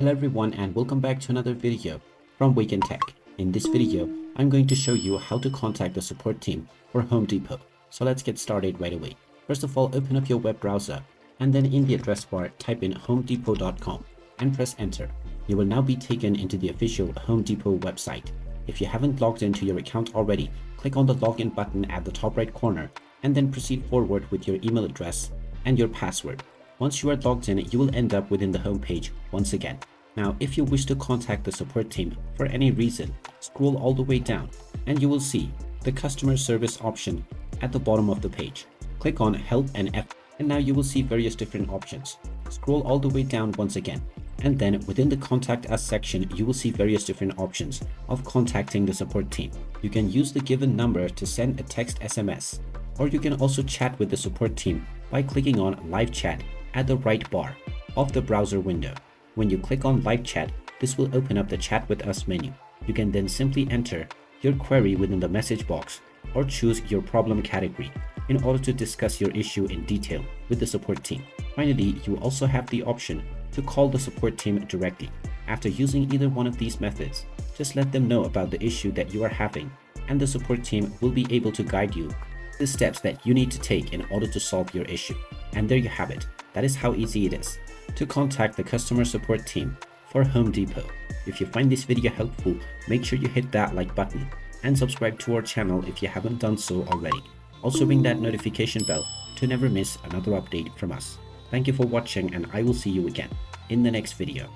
Hello everyone and welcome back to another video from Wake&Tech. In this video, I'm going to show you how to contact the support team for Home Depot. So let's get started right away. First of all, open up your web browser and then in the address bar, type in homedepot.com and press enter. You will now be taken into the official Home Depot website. If you haven't logged into your account already, click on the login button at the top right corner and then proceed forward with your email address and your password. Once you are logged in, you will end up within the home page once again. Now, if you wish to contact the support team for any reason, scroll all the way down and you will see the customer service option at the bottom of the page. Click on help and now you will see various different options. Scroll all the way down once again. And then within the contact us section, you will see various different options of contacting the support team. You can use the given number to send a text SMS, or you can also chat with the support team by clicking on live chat at the right bar of the browser window. When you click on live chat, this will open up the chat with us menu. You can then simply enter your query within the message box or choose your problem category in order to discuss your issue in detail with the support team. Finally, you also have the option to call the support team directly. After using either one of these methods, just let them know about the issue that you are having and the support team will be able to guide you the steps that you need to take in order to solve your issue. And there you have it. That is how easy it is to contact the customer support team for Home Depot. If you find this video helpful, make sure you hit that like button and subscribe to our channel if you haven't done so already. Also ring that notification bell to never miss another update from us. Thank you for watching and I will see you again in the next video.